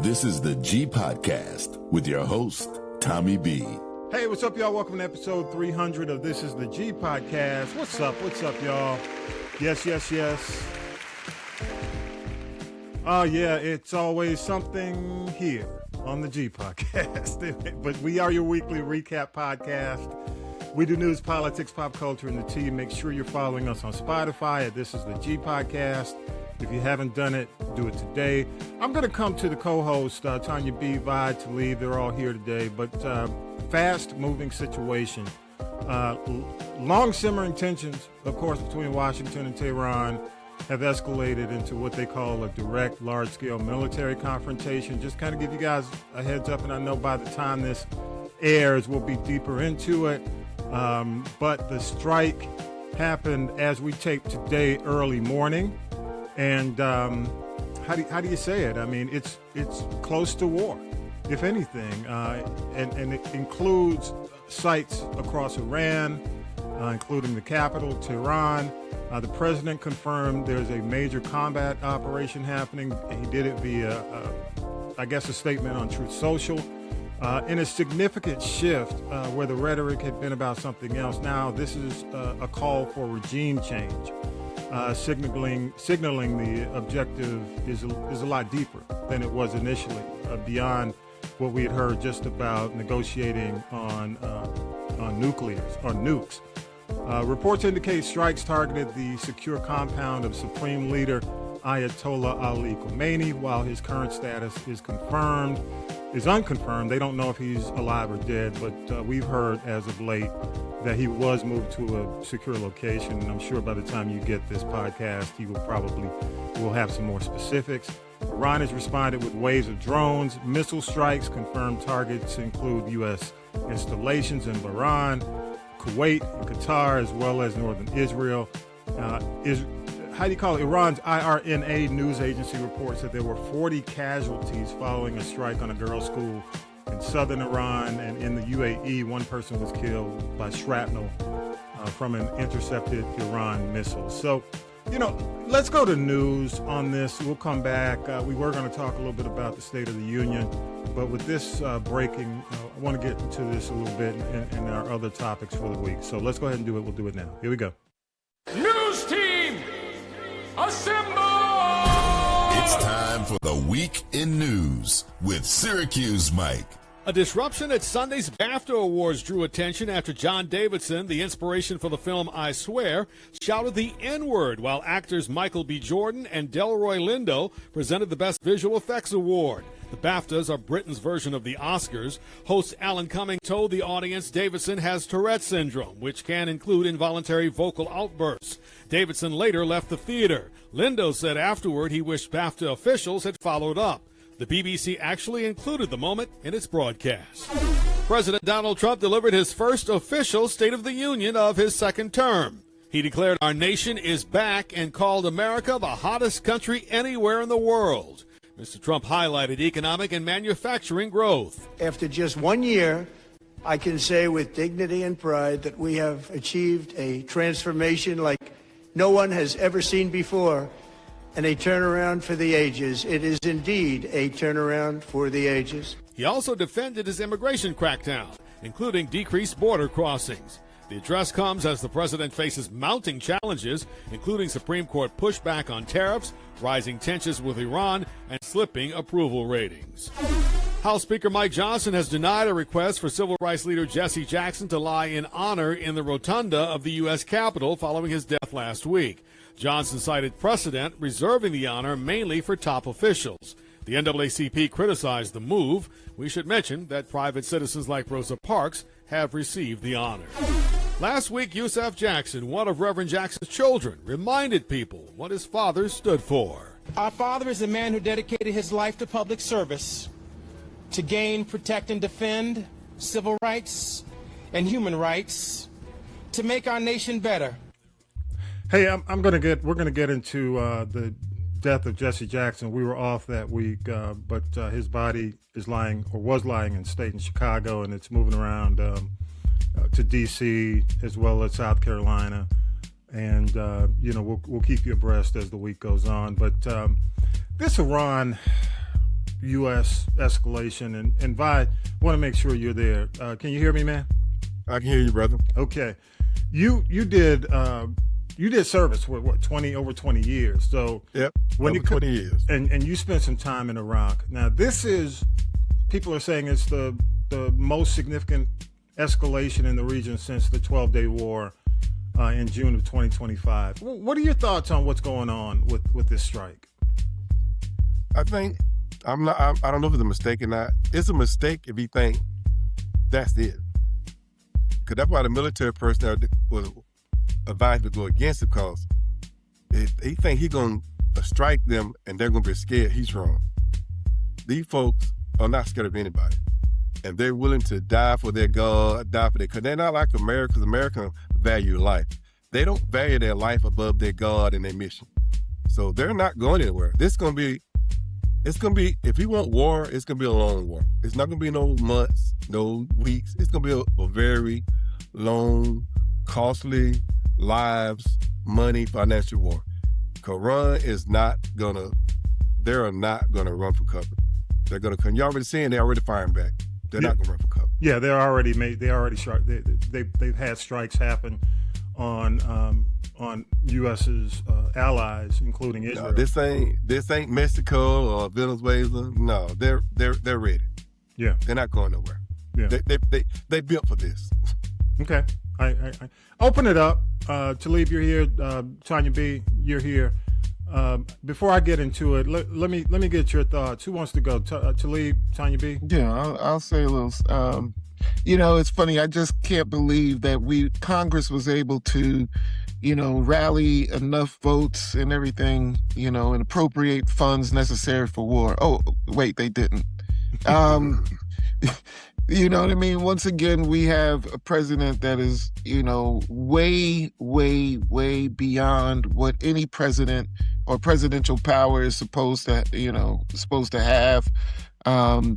This is the G Podcast with your host, Tommy B. Hey, what's up, y'all? Welcome to episode 300 of This is the G Podcast. What's up, y'all? Yes. Oh, yeah, it's always something here on the G Podcast. But we are your weekly recap podcast. We do news, politics, pop culture, and the tea. Make sure you're following us on Spotify at This is the G Podcast. If you haven't done it, do it today. I'm going to come to the co-host, Tanya B, Vi, to leave. They're all here today. But fast-moving situation. Long simmering tensions, of course, between Washington and Tehran have escalated into what they call a direct, large-scale military confrontation. Just kind of give you guys a heads up, and I know by the time this airs, we'll be deeper into it. But the strike happened as we tape today, early morning. And how do you say it? I mean, it's close to war, if anything, and it includes sites across Iran, including the capital, Tehran. The president confirmed there's a major combat operation happening. He did it via, a statement on Truth Social. In a significant shift where the rhetoric had been about something else. Now this is a call for regime change. Signaling the objective is a lot deeper than it was initially, beyond what we had heard just about negotiating on nukes. Reports indicate strikes targeted the secure compound of Supreme Leader Ayatollah Ali Khamenei, while his current status is unconfirmed. They don't know if he's alive or dead, but we've heard as of late that he was moved to a secure location, and I'm sure by the time you get this podcast, he will have some more specifics. Iran has responded with waves of drones, missile strikes. Confirmed targets include U.S. installations in Bahrain, Kuwait, and Qatar, as well as northern Israel. Iran's IRNA news agency reports that there were 40 casualties following a strike on a girls' school in southern Iran, and in the UAE, one person was killed by shrapnel from an intercepted Iran missile. So, let's go to news on this. We'll come back. We were going to talk a little bit about the State of the Union, but with this breaking, I want to get into this a little bit and our other topics for the week. So let's go ahead and do it. We'll do it now. Here we go. News team, assemble! It's time for the Week in News with Syracuse Mike. A disruption at Sunday's BAFTA Awards drew attention after John Davidson, the inspiration for the film I Swear, shouted the N-word while actors Michael B. Jordan and Delroy Lindo presented the Best Visual Effects Award. The BAFTAs are Britain's version of the Oscars. Host Alan Cumming told the audience Davidson has Tourette's syndrome, which can include involuntary vocal outbursts. Davidson later left the theater. Lindo said afterward he wished BAFTA officials had followed up. The BBC actually included the moment in its broadcast. President Donald Trump delivered his first official State of the Union of his second term. He declared our nation is back and called America the hottest country anywhere in the world. Mr. Trump highlighted economic and manufacturing growth. After just 1 year, I can say with dignity and pride that we have achieved a transformation like no one has ever seen before, and a turnaround for the ages. It is indeed a turnaround for the ages. He also defended his immigration crackdown, including decreased border crossings. The address comes as the president faces mounting challenges, including Supreme Court pushback on tariffs, rising tensions with Iran, and slipping approval ratings. House Speaker Mike Johnson has denied a request for civil rights leader Jesse Jackson to lie in honor in the rotunda of the U.S. Capitol following his death last week. Johnson cited precedent reserving the honor mainly for top officials. The NAACP criticized the move. We should mention that private citizens like Rosa Parks have received the honor. Last week, Yusef Jackson, one of Reverend Jackson's children, reminded people what his father stood for. Our father is a man who dedicated his life to public service, to gain, protect, and defend civil rights and human rights, to make our nation better. Hey, we're gonna get into the death of Jesse Jackson. We were off that week, but his body was lying in state in Chicago, and it's moving around to D.C. as well as South Carolina, and we'll keep you abreast as the week goes on. But this Iran U.S. escalation. And Vi, want to make sure you're there. Can you hear me, man? I can hear you, brother. Okay. You did service for what, over 20 years. So yep, when over 20 years. And you spent some time in Iraq. Now this is, people are saying it's the most significant escalation in the region since the 12-day war in June of 2025. What are your thoughts on what's going on with this strike? I think I don't know if it's a mistake or not. It's a mistake if you think that's it. Because that's why the military personnel was advised to go against it, because if he think he's going to strike them and they're going to be scared, he's wrong. These folks are not scared of anybody. And they're willing to die for their God, because they're not like Americans. Americans value life. They don't value their life above their God and their mission. So they're not going anywhere. It's going to be, if we want war, it's going to be a long war. It's not going to be no months, no weeks. It's going to be a very long, costly, lives, money, financial war. Tehran is not going to, they're not going to run for cover. They're going to come. You're already seeing they're already firing back. They're not going to run for cover. Yeah, they've had strikes happen on U.S.'s allies, including Israel. No, this ain't Mexico or Venezuela. No, they're ready. Yeah, they're not going nowhere. Yeah, they built for this. Okay, I open it up. Talib, you're here. Tanya B, you're here. Before I get into it, let me get your thoughts. Who wants to go? Talib, Tanya B? Yeah, I'll say a little. It's funny. I just can't believe that Congress was able to, rally enough votes and everything, and appropriate funds necessary for war. Oh, wait, they didn't. You know what I mean? Once again, we have a president that is, way, way, way beyond what any president or presidential power is supposed to have.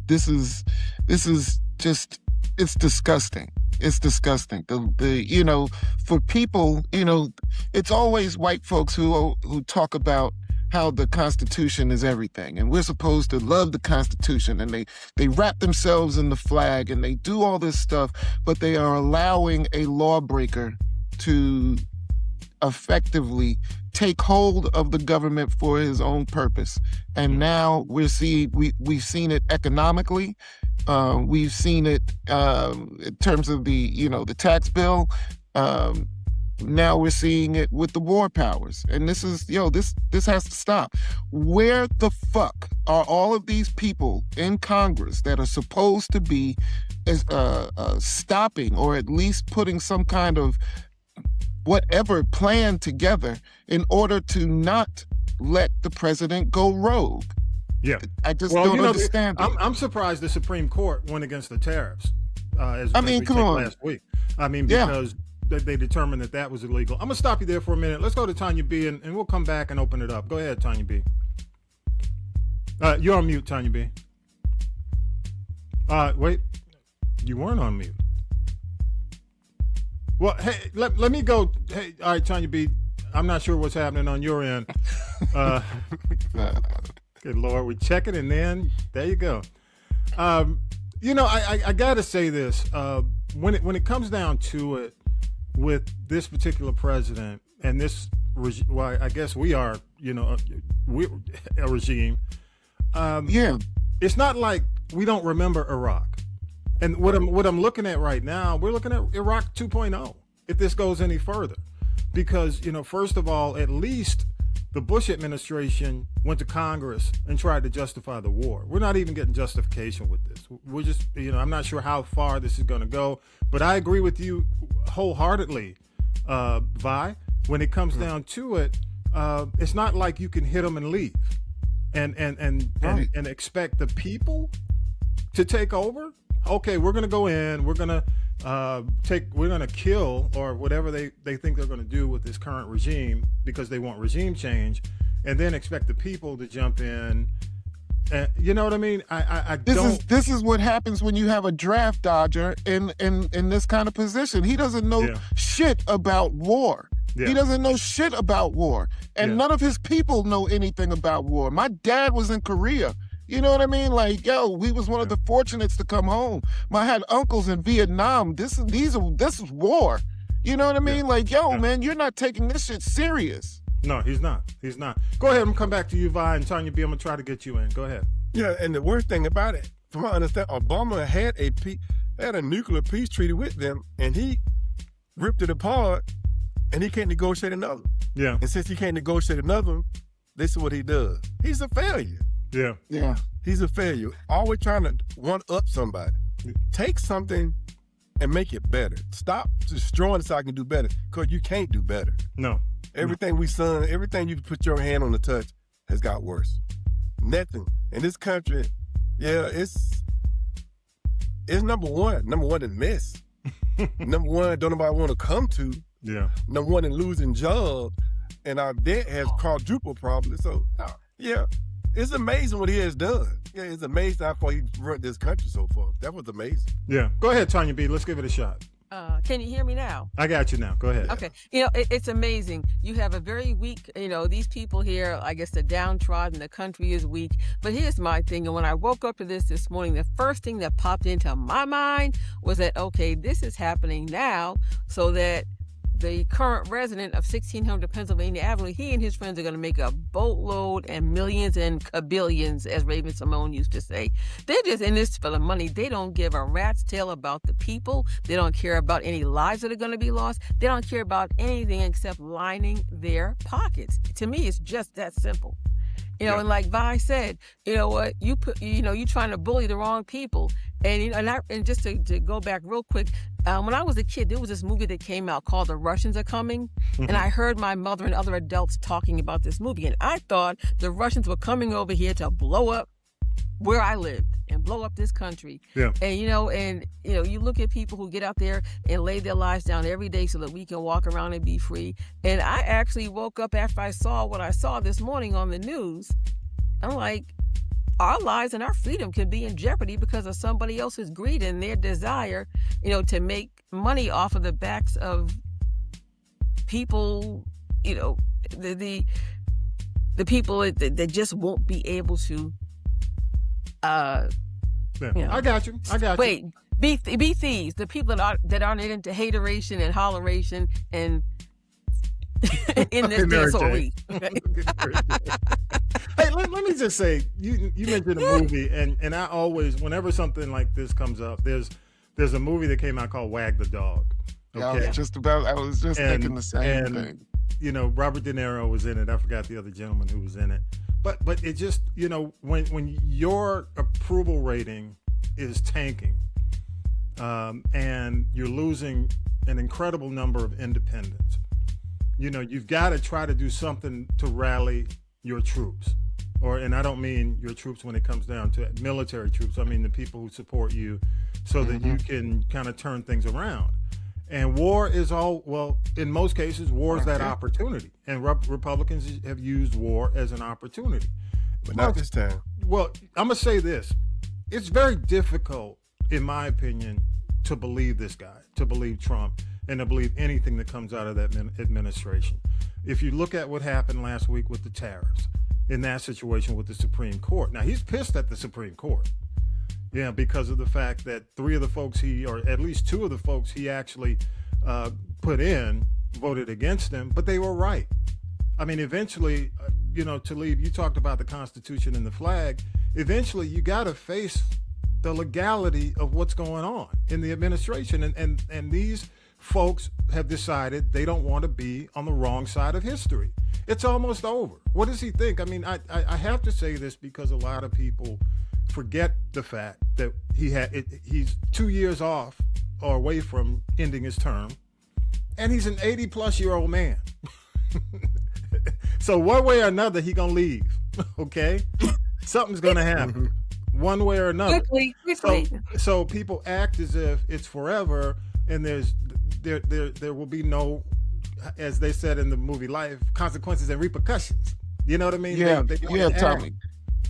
This is just, it's disgusting. It's disgusting. For people, it's always white folks who talk about how the Constitution is everything, and we're supposed to love the Constitution, and they wrap themselves in the flag, and they do all this stuff, but they are allowing a lawbreaker to effectively take hold of the government for his own purpose. And now we've seen it economically. We've seen it in terms of the tax bill. Now we're seeing it with the war powers. And this has to stop. Where the fuck are all of these people in Congress that are supposed to be stopping, or at least putting some kind of whatever plan together in order to not let the president go rogue? Yeah, I just don't understand. I'm surprised the Supreme Court went against the tariffs. Come on. Last week. Because they determined that was illegal. I'm gonna stop you there for a minute. Let's go to Tanya B, and we'll come back and open it up. Go ahead, Tanya B. You're on mute, Tanya B. Wait, you weren't on mute. Well, hey, let me go. Hey, all right, Tanya B. I'm not sure what's happening on your end. Good Lord, we check it, and then there you go. I gotta say this. When it comes down to it, with this particular president and this regime, well, I guess we are, we're a regime. It's not like we don't remember Iraq. And what I'm looking at right now, we're looking at Iraq 2.0, if this goes any further. Because, first of all, at least the Bush administration went to Congress and tried to justify the war. We're not even getting justification with this. We're just, I'm not sure how far this is going to go. But I agree with you wholeheartedly, Vi. When it comes down to it, it's not like you can hit them and leave and expect the people to take over. Okay, we're going to go in. We're going to kill or whatever they think they're going to do with this current regime because they want regime change, and then expect the people to jump in. You know what I mean? This is what happens when you have a draft dodger in this kind of position. He doesn't know shit about war. Yeah. He doesn't know shit about war, and none of his people know anything about war. My dad was in Korea. You know what I mean? Like, yo, we was one of the fortunates to come home. I had uncles in Vietnam. This is war. You know what I mean? Like, yo, man, you're not taking this shit serious. No, he's not. He's not. Go ahead and come back to you, Vi, and Tanya B. I'm going to try to get you in. Go ahead. Yeah, and the worst thing about it, from what I understand, Obama had a nuclear peace treaty with them, and he ripped it apart, and he can't negotiate another. Yeah. And since he can't negotiate another one, this is what he does. He's a failure. Yeah. Yeah. He's a failure. Always trying to one-up somebody. Take something and make it better. Stop destroying it so I can do better, because you can't do better. No. Everything everything you put your hand on the touch has got worse. Nothing. In this country, yeah, it's number one. Number one in mess. Number one, don't nobody want to come to. Yeah. Number one in losing jobs. And our debt has quadrupled probably. So, yeah, it's amazing what he has done. Yeah, it's amazing how far he's run this country so far. That was amazing. Yeah. Go ahead, Tanya B. Let's give it a shot. Can you hear me now? I got you now. Go ahead. Okay. It's amazing. You have a very weak, these people here, I guess the downtrodden, the country is weak. But here's my thing. And when I woke up to this morning, the first thing that popped into my mind was that, okay, this is happening now so that the current resident of 1600 Pennsylvania Avenue, he and his friends are going to make a boatload and millions and kabillions, as Raven Simone used to say. They're just in this for the money. They don't give a rat's tail about the people. They don't care about any lives that are going to be lost. They don't care about anything except lining their pockets. To me, it's just that simple. And like Vi said, you know what, you're trying to bully the wrong people. And just to go back real quick, when I was a kid, there was this movie that came out called The Russians Are Coming. Mm-hmm. And I heard my mother and other adults talking about this movie. And I thought the Russians were coming over here to blow up where I lived and blow up this country. Yeah. And, you look at people who get out there and lay their lives down every day so that we can walk around and be free. And I actually woke up after I saw what I saw this morning on the news. I'm like, our lives and our freedom can be in jeopardy because of somebody else's greed and their desire, to make money off of the backs of people, the people that just won't be able to. I got you. Wait, be thieves. The people that aren't into hateration and holleration and in this disorderly. Hey, let me just say, you mentioned a movie, and I always, whenever something like this comes up, there's a movie that came out called Wag the Dog. Okay? I was just thinking the same thing. Robert De Niro was in it. I forgot the other gentleman who was in it. But it just, when your approval rating is tanking, and you're losing an incredible number of independents, you've got to try to do something to rally your troops. And I don't mean your troops when it comes down to military troops. I mean the people who support you so that you can kind of turn things around. And war is in most cases, war is that opportunity. And Republicans have used war as an opportunity. But not this time. Well, I'm going to say this. It's very difficult, in my opinion, to believe this guy, to believe Trump, and to believe anything that comes out of that administration. If you look at what happened last week with the tariffs, in that situation with the Supreme Court. Now, he's pissed at the Supreme Court. Yeah, because of the fact that three of the folks or at least two of the folks he actually put in voted against him, but they were right. I mean, eventually, Talib, you talked about the Constitution and the flag. Eventually, you got to face the legality of what's going on in the administration. And these folks have decided they don't want to be on the wrong side of history. It's almost over. What does he think? I mean, I have to say this because a lot of people forget the fact that he's 2 years off or away from ending his term, and he's an 80-plus-year-old man. So one way or another, he gonna leave. Okay, something's gonna happen, one way or another. Quickly. So people act as if it's forever, and there will be no, as they said in the movie Life, consequences and repercussions. You know what I mean? Yeah, Tommy.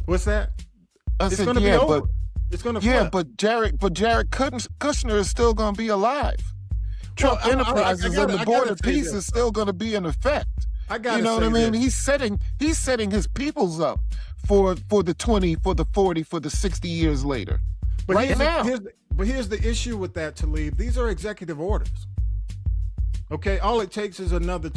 What's that? It's going to be over. It's going to flip. But Jared Kushner is still going to be alive. Trump Enterprises and the Board of Peace is still going to be in effect. I got you know what I mean? He's setting his peoples up for the 20, for the 40, for the 60 years later. But right now. Here's the issue with that, Talib. These are executive orders. Okay, all it takes is another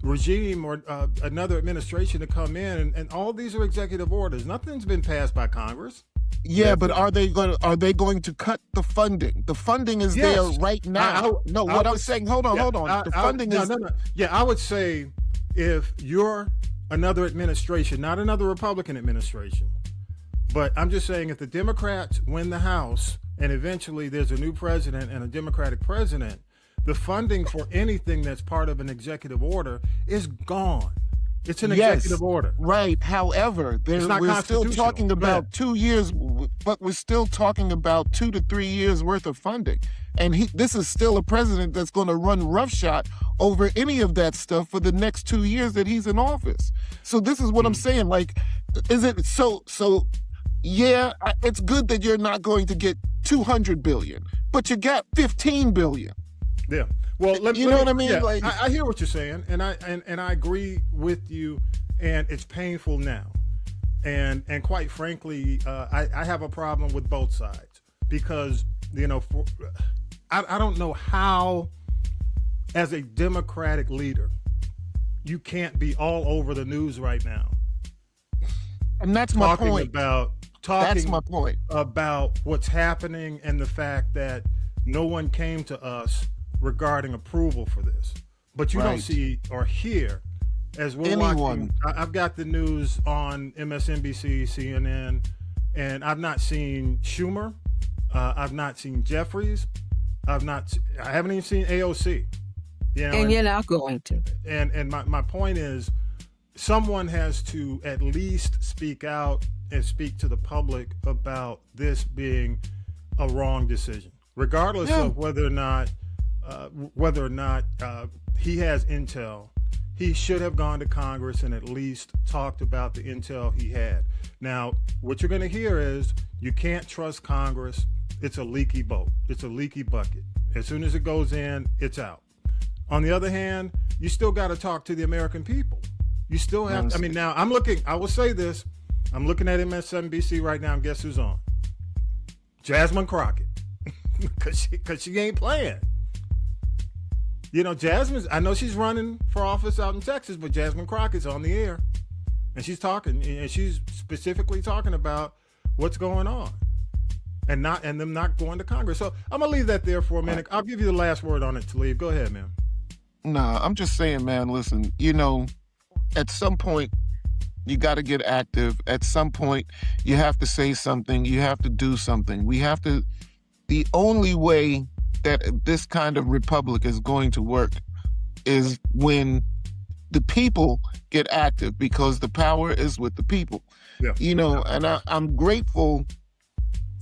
regime or another administration to come in, and all these are executive orders. Nothing's been passed by Congress. Yeah, but are they going to cut the funding? The funding is there right now. I'm saying, hold on. The funding is. No. Yeah, I would say if you're another administration, not another Republican administration, but I'm just saying if the Democrats win the House and eventually there's a new president and a Democratic president, the funding for anything that's part of an executive order is gone. It's an executive order. Right. However, we're still talking about 2 years, but we're still talking about 2 to 3 years worth of funding. And this is still a president that's going to run roughshod over any of that stuff for the next 2 years that he's in office. So this is what I'm saying. Like, is it so? Yeah, it's good that you're not going to get 200 billion, but you got 15 billion. Yeah. Well, what I mean? Yeah, like, I hear what you're saying, and I agree with you, and it's painful now, and quite frankly, I have a problem with both sides because I don't know how, as a Democratic leader, you can't be all over the news right now. And that's my point. That's my point about what's happening and the fact that no one came to us regarding approval for this, but you don't see or hear as we're watching. I've got the news on MSNBC, CNN, and I've not seen Schumer. I've not seen Jeffries. I haven't even seen AOC. And you're not going to. And my point is, someone has to at least speak out and speak to the public about this being a wrong decision, regardless of whether or not he has intel. He should have gone to Congress and at least talked about the intel he had. Now, what you're going to hear is you can't trust Congress. It's a leaky boat. It's a leaky bucket. As soon as it goes in, it's out. On the other hand, you still got to talk to the American people. You still have. I mean, now I will say this. I'm looking at MSNBC right now, and guess who's on? Jasmine Crockett, because she ain't playing. Jasmine, I know she's running for office out in Texas, but Jasmine Crockett's on the air, and she's talking, and she's specifically talking about what's going on, and them not going to Congress. So I'm gonna leave that there for a minute. I'll give you the last word on it, Talib. Go ahead, man. Nah, I'm just saying, man. Listen, at some point, you got to get active. At some point, you have to say something. You have to do something. The only way that this kind of republic is going to work is when the people get active, because the power is with the people. Yeah. And I'm grateful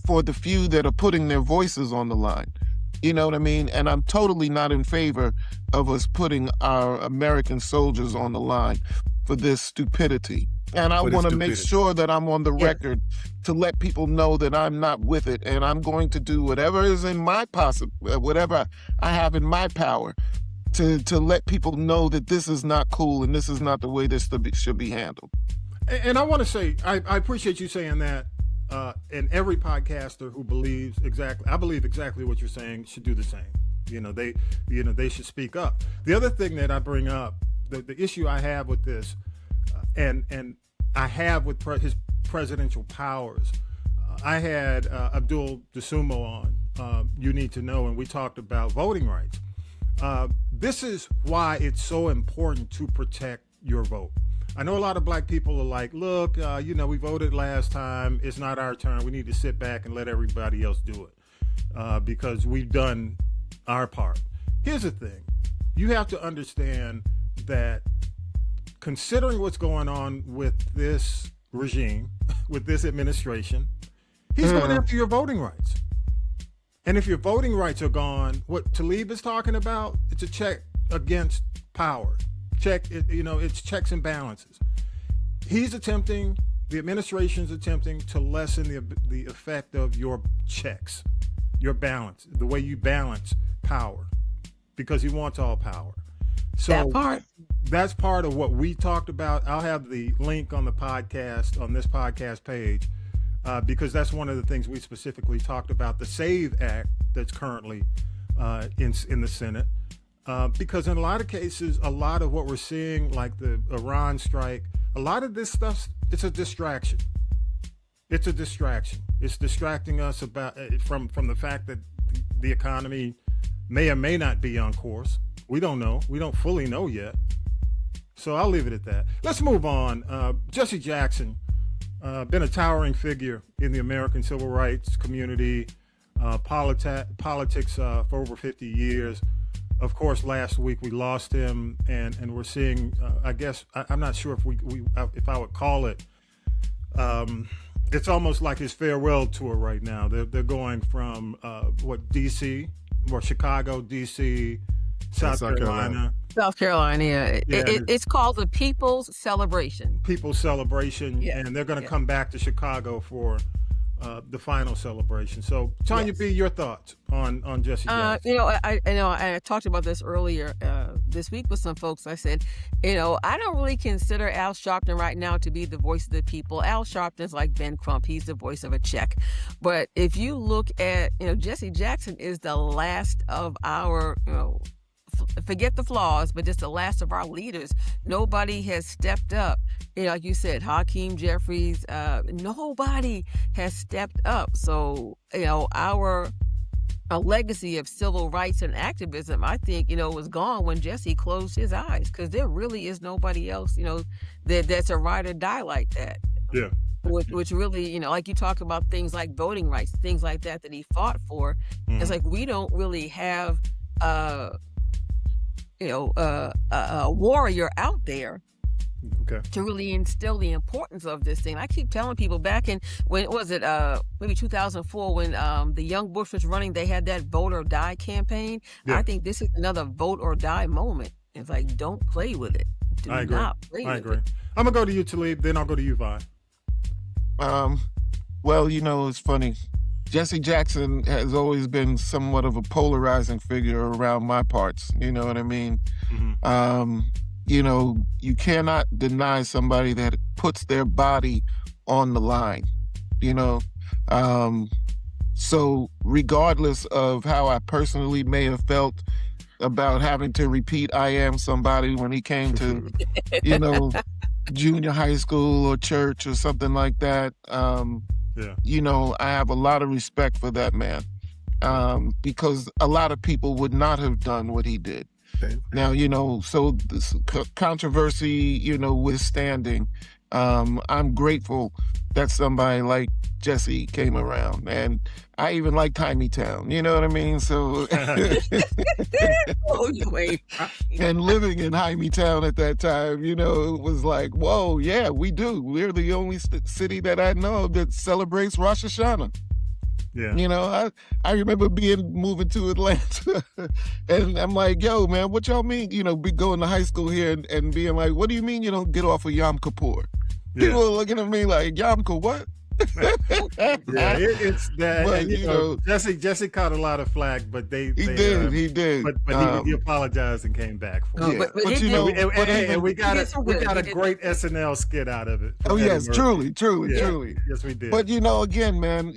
for the few that are putting their voices on the line. You know what I mean? And I'm totally not in favor of us putting our American soldiers on the line for this stupidity. And I want to make sure that I'm on the record to let people know that I'm not with it, and I'm going to do whatever is in my whatever I have in my power to let people know that this is not cool and this is not the way this should be handled. And I want to say, I appreciate you saying that. And every podcaster who believes I believe exactly what you're saying should do the same. They should speak up. The other thing that I bring up, the issue I have with this, and I have with his presidential powers. I had Abdul Dasumo on You Need to Know, and we talked about voting rights. This is why it's so important to protect your vote. I know a lot of black people are like, look, we voted last time. It's not our turn. We need to sit back and let everybody else do it because we've done our part. Here's the thing. You have to understand that considering what's going on with this regime, with this administration, he's going after your voting rights. And if your voting rights are gone, what Talib is talking about, it's a check against power. It's checks and balances. The administration's attempting to lessen the effect of your checks, your balance, the way you balance power, because he wants all power. So that part. that's part of what we talked about. I'll have the link on the podcast, on this podcast page, because that's one of the things we specifically talked about, the SAVE Act that's currently in the Senate. Because in a lot of cases, a lot of what we're seeing, like the Iran strike, a lot of this stuff, it's a distraction. It's a distraction. It's distracting us from the fact that the economy may or may not be on course. We don't know. We don't fully know yet. So I'll leave it at that. Let's move on. Jesse Jackson, been a towering figure in the American civil rights community, politics for over 50 years. Of course, last week we lost him, and we're seeing. I guess I'm not sure if I would call it. It's almost like his farewell tour right now. They're going from DC or Chicago, DC, South Carolina. South Carolina, yeah. It's called the People's Celebration. People's Celebration, yeah. And they're going to come back to Chicago for the final celebration. So, Tanya B., your thoughts on Jesse Jackson? I talked about this earlier this week with some folks. I said, I don't really consider Al Sharpton right now to be the voice of the people. Al Sharpton's like Ben Crump. He's the voice of a check. But if you look at, Jesse Jackson is the last of our, forget the flaws, but just the last of our leaders. Nobody has stepped up. Like you said, Hakeem Jeffries, nobody has stepped up. So, our legacy of civil rights and activism, I think, was gone when Jesse closed his eyes, because there really is nobody else, that's a ride or die like that. Yeah. Which really, like you talk about things like voting rights, things like that he fought for. Mm-hmm. It's like we don't really have a warrior out there to really instill the importance of this thing. I keep telling people back in, when was it, maybe 2004, when the young Bush was running, they had that vote or die campaign. Yeah. I think this is another vote or die moment. It's like, don't play with it. I agree. I agree. I'm going to go to you, Talib, then I'll go to you, Vi. Well, it's funny. Jesse Jackson has always been somewhat of a polarizing figure around my parts. You know what I mean? Mm-hmm. You cannot deny somebody that puts their body on the line, So regardless of how I personally may have felt about having to repeat I am somebody when he came to, junior high school or church or something like that, I have a lot of respect for that man, because a lot of people would not have done what he did. Okay. Now, so this controversy, withstanding, I'm grateful that somebody like Jesse came around, and I even like Tiny Town, you know what I mean? So, and living in Jaime Town at that time, it was like, whoa, yeah, we do. We're the only city that I know that celebrates Rosh Hashanah. Yeah. I remember moving to Atlanta and I'm like, yo, man, what y'all mean, be going to high school here and being like, what do you mean you don't get off of Yom Kippur? Yeah. People are looking at me like, Yom Kippur, what? It's that. But, Jesse caught a lot of flack, but he did. But he apologized and came back for it. And we got a great SNL skit out of it. Oh yes, truly. Yes, we did. But again, man,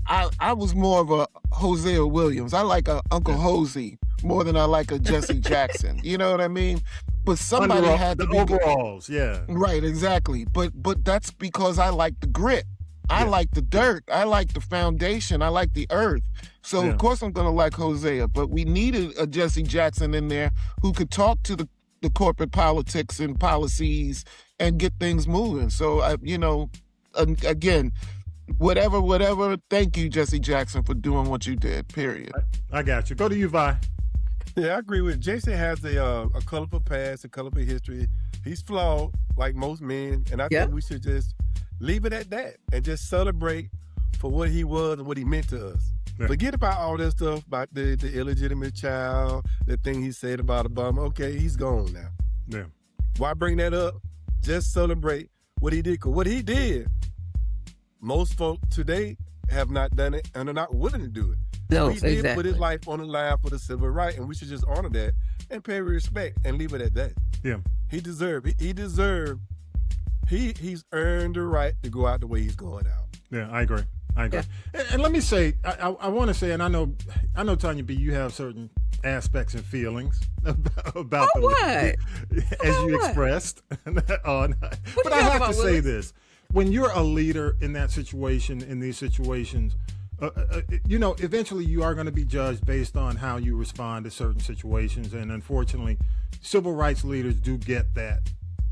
I was more of a Hosea Williams. I like a Uncle Hosey more than I like a Jesse Jackson. You know what I mean? But somebody had to be overalls, yeah. Right, exactly. But that's because I like the grit. I like the dirt. I like the foundation. I like the earth. So of course I'm gonna like Hosea. But we needed a Jesse Jackson in there who could talk to the corporate politics and policies and get things moving. So again, whatever. Thank you, Jesse Jackson, for doing what you did. Period. I got you. Go to you, Vi. Yeah, I agree with Jason. Has a colorful past, a colorful history. He's flawed, like most men, and I think we should just leave it at that and just celebrate for what he was and what he meant to us. Yeah. Forget about all that stuff about the illegitimate child, the thing he said about Obama. Okay, he's gone now. Yeah. Why bring that up? Just celebrate what he did. Because what he did, most folk today have not done it and are not willing to do it. No, He did exactly. put his life on the line for the civil right, and we should just honor that and pay respect and leave it at that. Yeah. He deserved. He's earned the right to go out the way he's going out. Yeah, I agree. Yeah. And let me say, I want to say, and I know, Tanya B, you have certain aspects and feelings about Oh, what? as Oh, you what? expressed. Oh, no. But you I talking have about, to say Willis? this: when you're a leader in that situation, in these situations, eventually you are going to be judged based on how you respond to certain situations, and unfortunately, civil rights leaders do get that.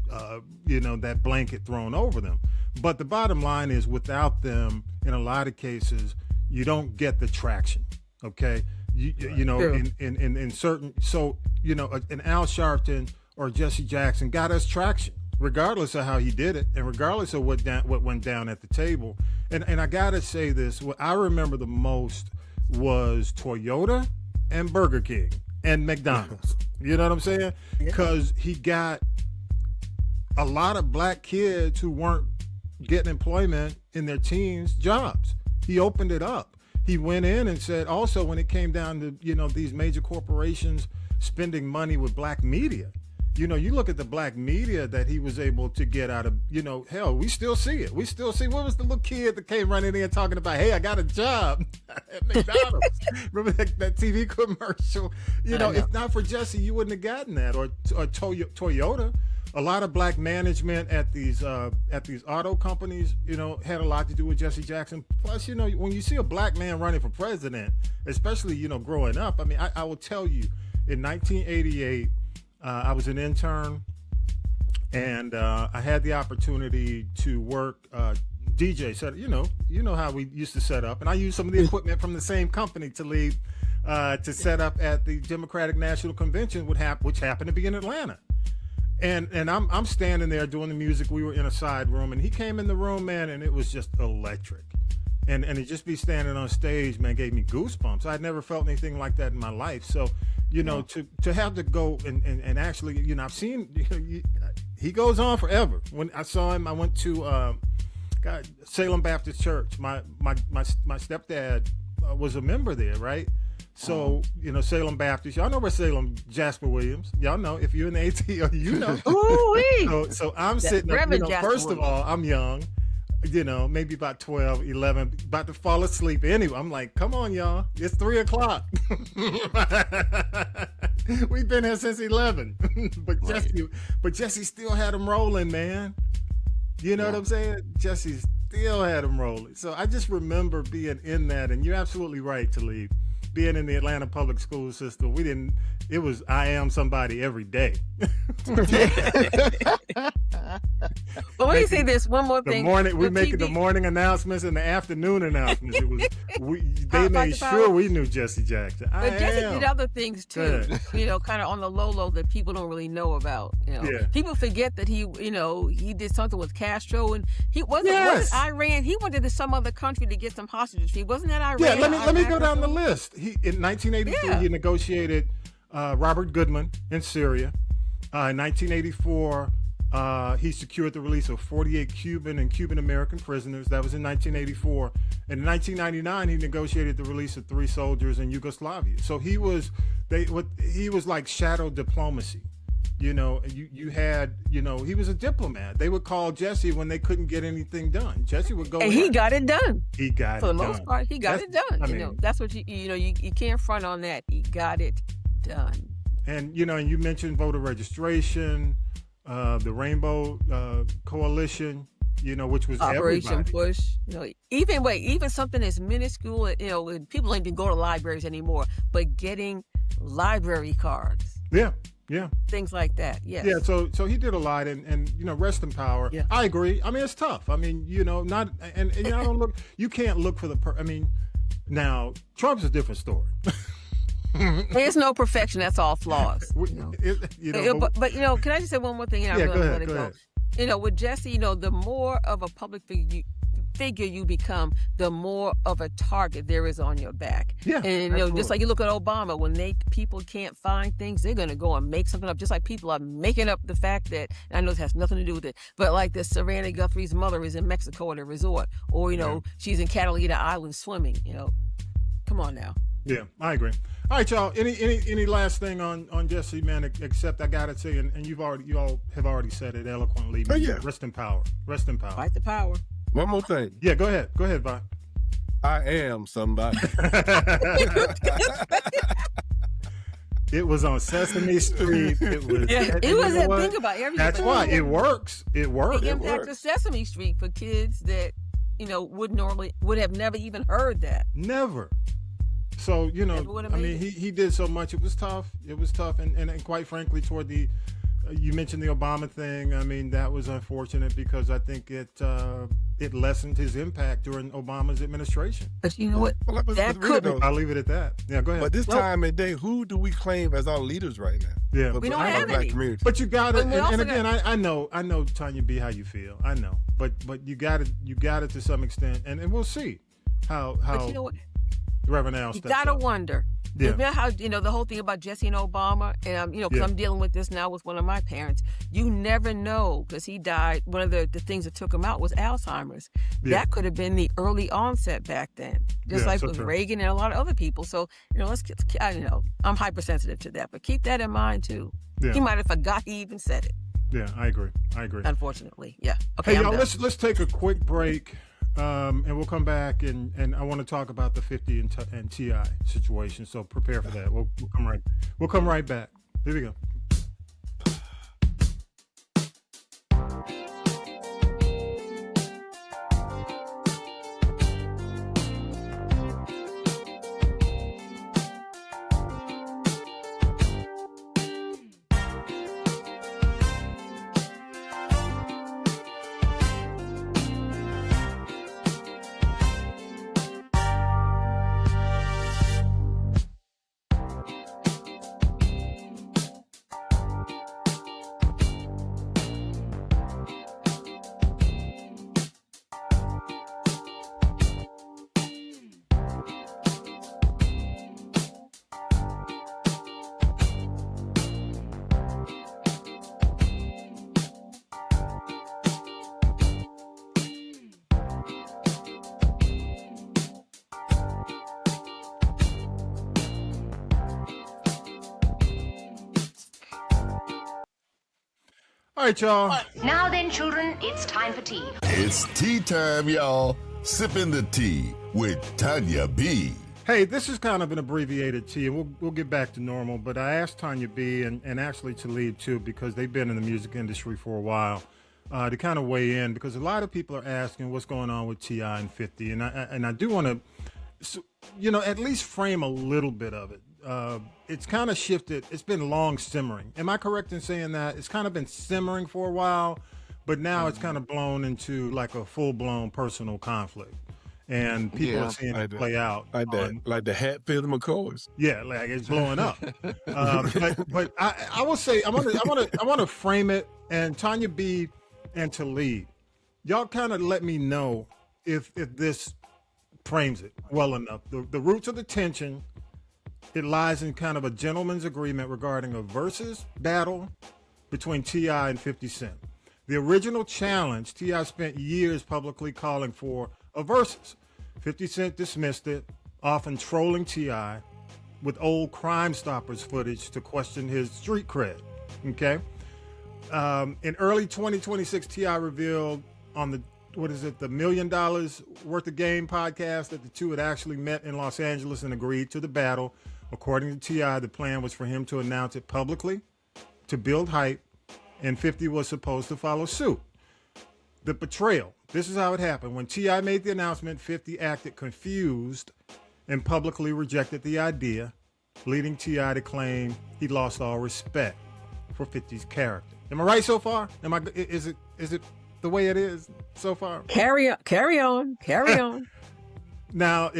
That blanket thrown over them. But the bottom line is, without them, in a lot of cases, you don't get the traction. Okay, in certain, so an Al Sharpton or Jesse Jackson got us traction, regardless of how he did it, and regardless of what went down at the table. And I gotta say this: what I remember the most was Toyota and Burger King and McDonald's. You know what I'm saying? Because he got a lot of black kids who weren't getting employment in their teens jobs. He opened it up. He went in and said, also, when it came down to, these major corporations spending money with black media, you look at the black media that he was able to get out of, hell, we still see it. We still see, what was the little kid that came running in talking about, hey, I got a job at McDonald's. Remember that TV commercial? If not for Jesse, you wouldn't have gotten that. Or Toyota. A lot of black management at these auto companies, had a lot to do with Jesse Jackson. Plus, when you see a black man running for president, especially, growing up, I mean, I will tell you, in 1988, I was an intern, and I had the opportunity to work DJ set. You know how we used to set up, and I used some of the equipment from the same company to set up at the Democratic National Convention, which happened to be in Atlanta. And I'm standing there doing the music. We were in a side room, and he came in the room, man, and it was just electric. And it just be standing on stage, man, gave me goosebumps. I'd never felt anything like that in my life. So, to have to go and actually, I've seen, he goes on forever. When I saw him, I went to Salem Baptist Church. My stepdad was a member there, right? So, Salem Baptist, y'all know where Salem, Jasper Williams. Y'all know, if you're in the ATL, you know. Ooh-wee. So I'm sitting up, first of all, I'm young, maybe about 12, 11, about to fall asleep anyway. I'm like, come on, y'all. It's 3:00. We've been here since 11. But Jesse still had him rolling, man. You know what I'm saying? Jesse still had him rolling. So I just remember being in that, and you're absolutely right, Talib. Being in the Atlanta public school system, it was I am somebody every day. Well, let me say this one more thing. We making the morning announcements and the afternoon announcements. They made sure we knew Jesse Jackson. But Jesse did other things too, kind of on the low that people don't really know about. People forget that he did something with Castro, and he wasn't Iran. He went to some other country to get some hostages. He wasn't that Iran. Yeah, let me go down the list. In 1983, he negotiated Robert Goodman in Syria. In 1984, he secured the release of 48 Cuban and Cuban-American prisoners. That was in 1984. And in 1999, he negotiated the release of 3 soldiers in Yugoslavia. So he was like shadow diplomacy. You had, he was a diplomat. They would call Jesse when they couldn't get anything done. Jesse would go. And he got it done. He got it done. For the most part, he got it done. That's what you can't front on that. He got it done. And, and you mentioned voter registration, the Rainbow Coalition, which was Operation everybody. Push. Even something as minuscule, people don't even go to libraries anymore, but getting library cards. Yeah. Things like that. Yes. Yeah. So he did a lot, and rest in power. Yeah. I agree. I mean, it's tough. I mean, not, and I don't look. You can't look for now Trump's a different story. There's no perfection. That's all flaws. But can I just say one more thing? And I really let it go. With Jesse, the more of a public figure you become, the more of a target there is on your back. Yeah, and just like you look at Obama, when people can't find things, they're going to go and make something up. Just like people are making up the fact that, and I know this has nothing to do with it, but like the Savannah Guthrie's mother is in Mexico at a resort, or she's in Catalina Island swimming. come on now. Yeah, I agree. All right, y'all. Any last thing on Jesse, man? Except I gotta say, and you all have already said it eloquently. Oh, yeah. Rest in power. Rest in power. Fight the power. One more thing. Yeah, go ahead. Go ahead, Vi. I am somebody. It was on Sesame Street. It was. Yeah, it was a think about everything. That's why it works. It works. The impact of Sesame Street for kids that would have never even heard that. Never. So I mean, he did so much. It was tough. It was tough, and quite frankly, toward the you mentioned the Obama thing. I mean, that was unfortunate because I think it lessened his impact during Obama's administration. But you know what? I'll leave it at that. Yeah, go ahead. But this time of day, who do we claim as our leaders right now? Yeah, we don't have any. Community. But you got it. And again, I know, Tanya B, how you feel. I know, but you got it to some extent, and we'll see how. But you know what? Reverend Al You steps gotta up. wonder. Yeah. You know how the whole thing about Jesse and Obama, and because I'm dealing with this now with one of my parents. You never know because he died. One of the things that took him out was Alzheimer's. Yeah. That could have been the early onset back then, just like with Reagan and a lot of other people. So I'm hypersensitive to that, but keep that in mind too. Yeah. He might have forgot he even said it. Yeah, I agree. Unfortunately, yeah. Okay, Hey, y'all, done. let's take a quick break, and we'll come back and I want to talk about the 50 and T.I. situation. So prepare for that. We'll come right back. Here we go. All right, y'all. Now then, children, it's time for tea. It's tea time, y'all. Sipping the tea with Tanya B. Hey, this is kind of an abbreviated tea, and we'll get back to normal. But I asked Tanya B and actually Talib too, because they've been in the music industry for a while, to kind of weigh in, because a lot of people are asking what's going on with T.I. and 50, and I do want to, at least frame a little bit of it. It's kind of shifted. It's been long simmering. Am I correct in saying that? It's kind of been simmering for a while, but now it's kind of blown into like a full-blown personal conflict. And people are seeing it play out. Like the Hatfield McCoys. Yeah, like it's blowing up. But I will say I want to frame it, and Tanya B and Talib, y'all kind of let me know if this frames it well enough. The roots of the tension, it lies in kind of a gentleman's agreement regarding a versus battle between T.I. and 50 Cent. The original challenge, T.I. spent years publicly calling for a versus. 50 Cent dismissed it, often trolling T.I. with old Crime Stoppers footage to question his street cred. Okay? In early 2026, T.I. revealed on the $1 Million Worth of Game podcast that the two had actually met in Los Angeles and agreed to the battle. According to T.I., the plan was for him to announce it publicly to build hype, and 50 was supposed to follow suit. The betrayal. This is how it happened. When T.I. made the announcement, 50 acted confused and publicly rejected the idea, leading T.I. to claim he lost all respect for 50's character. Am I right so far? Is it the way it is so far? Carry on. Now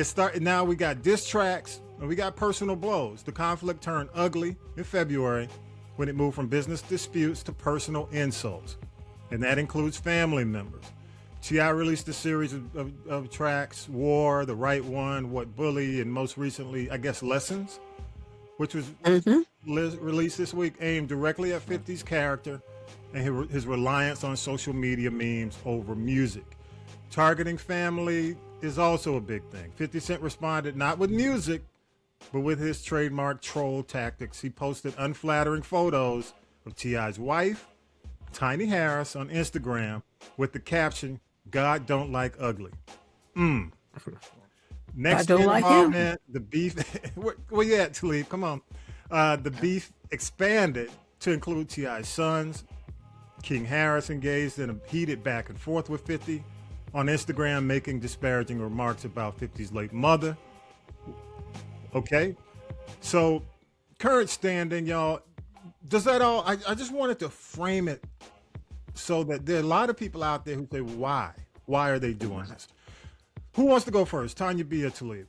we got diss tracks and we got personal blows. The conflict turned ugly in February when it moved from business disputes to personal insults, and that includes family members. T.I. released a series of tracks: War, The Right One, What Bully, and most recently, I guess, Lessons, which was released this week, aimed directly at 50's character and his reliance on social media memes over music. Targeting family is also a big thing. 50 Cent responded not with music, but with his trademark troll tactics. He posted unflattering photos of T.I.'s wife, Tiny Harris, on Instagram with the caption, "God don't like ugly." Next involvement, the beef. Where you at, Talib? Come on. The beef expanded to include T.I.'s sons. King Harris engaged in a heated back and forth with 50 on Instagram, making disparaging remarks about 50's late mother. Okay, so current standing, y'all. Does that all? I just wanted to frame it so that there are a lot of people out there who say, "Why? Why are they doing this?" Who wants to go first? Tanya B. or Talib?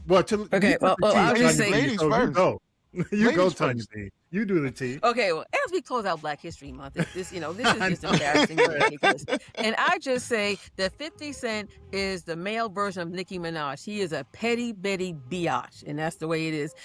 Well, Okay, well, I'll just say, ladies first. You go. You go, Ladies Tanya first. B. You do the tea. okay, well, as we close out Black History Month, this is just embarrassing and ridiculous. And I just say that 50 Cent is the male version of Nicki Minaj. He is a petty Betty biatch, and that's the way it is.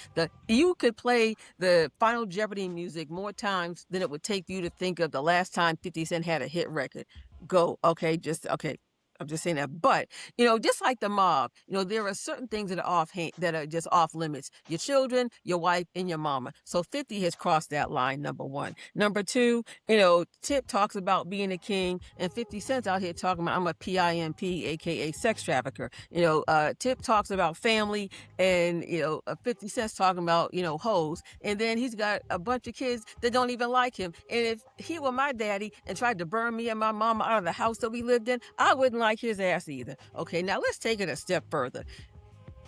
You could play the Final Jeopardy music more times than it would take you to think of the last time 50 Cent had a hit record. Go, okay, okay. I'm just saying that. But, just like the mob, there are certain things that are that are just off limits. Your children, your wife, and your mama. So 50 has crossed that line, number one. Number two, Tip talks about being a king, and 50 Cent's out here talking about I'm a PIMP, aka sex trafficker. Tip talks about family, and 50 Cent's talking about, hoes. And then he's got a bunch of kids that don't even like him. And if he were my daddy and tried to burn me and my mama out of the house that we lived in, I wouldn't like his ass either. Okay, now let's take it a step further.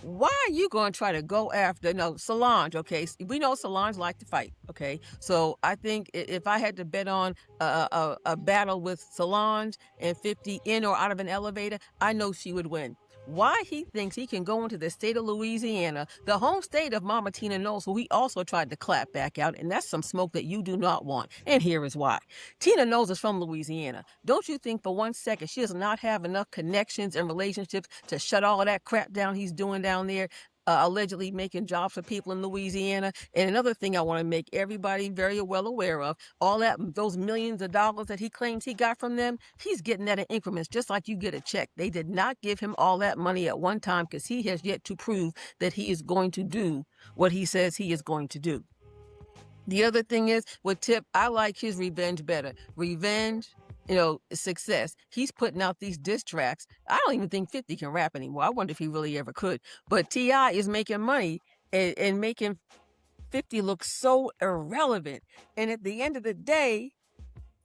Why are you going to try to go after Solange? Okay, we know Solange like to fight. Okay, so I think if I had to bet on a battle with Solange and 50 in or out of an elevator, I know she would win. Why he thinks he can go into the state of Louisiana, the home state of Mama Tina Knowles, who he also tried to clap back out, and that's some smoke that you do not want. And here is why. Tina Knowles is from Louisiana. Don't you think for 1 second she does not have enough connections and relationships to shut all of that crap down he's doing down there? Allegedly making jobs for people in Louisiana. And another thing I want to make everybody very well aware of, those millions of dollars that he claims he got from them, he's getting that in increments, just like you get a check. They did not give him all that money at one time because he has yet to prove that he is going to do what he says he is going to do. The other thing is, with Tip, I like his revenge better. Revenge, success. He's putting out these diss tracks. I don't even think 50 can rap anymore. I wonder if he really ever could. But T.I. is making money and making 50 look so irrelevant. And at the end of the day,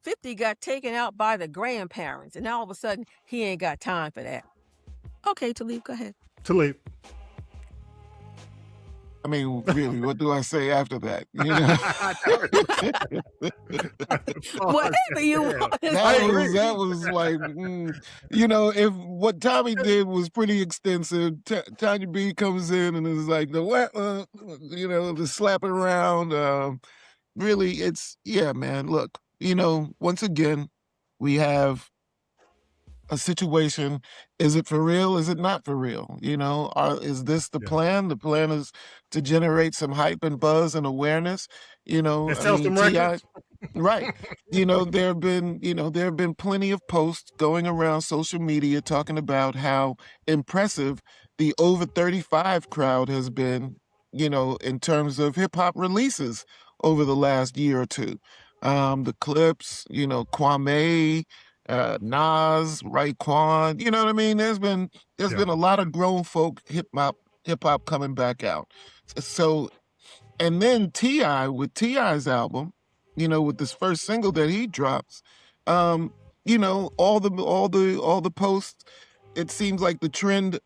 50 got taken out by the grandparents. And all of a sudden, he ain't got time for that. Okay, Talib, go ahead. Talib. I mean, really, what do I say after that? Whatever you want. That was like, if what Tommy did was pretty extensive, Tanya B comes in and is like the slapping around. Really, man. Look, once again, we have a situation. Is it for real? Is it not for real? Is this the plan? The plan is to generate some hype and buzz and awareness. Sell some records. Right. There have been plenty of posts going around social media talking about how impressive the over 35 crowd has been, in terms of hip hop releases over the last year or two. The Clips, Kwame, Nas, Raekwon, you know what I mean? There's been a lot of grown folk hip hop coming back out. So, and then T.I. with T.I.'s album, with this first single that he drops, all the posts, it seems like the trend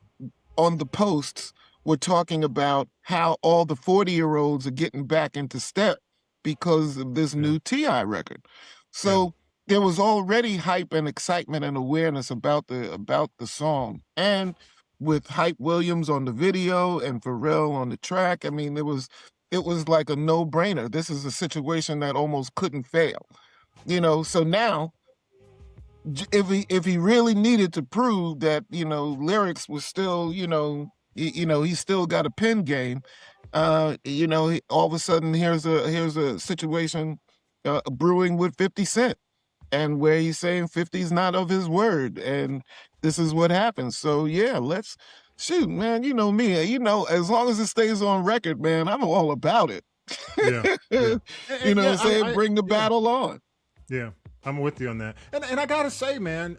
on the posts were talking about how all the 40-year-olds are getting back into step because of this new T.I. record. So there was already hype and excitement and awareness about the song. And with Hype Williams on the video and Pharrell on the track, I mean, it was like a no-brainer. This is a situation that almost couldn't fail. So now, if he really needed to prove that, lyrics was still, he still got a pen game, all of a sudden here's a situation brewing with 50 Cent. and where he's saying 50's not of his word, and this is what happens. So yeah, let's shoot, man. You know me, as long as it stays on record, man, I'm all about it. Yeah, yeah. You know Yeah, what I'm saying? Bring the battle on. Yeah, I'm with you on that. And I gotta say, man,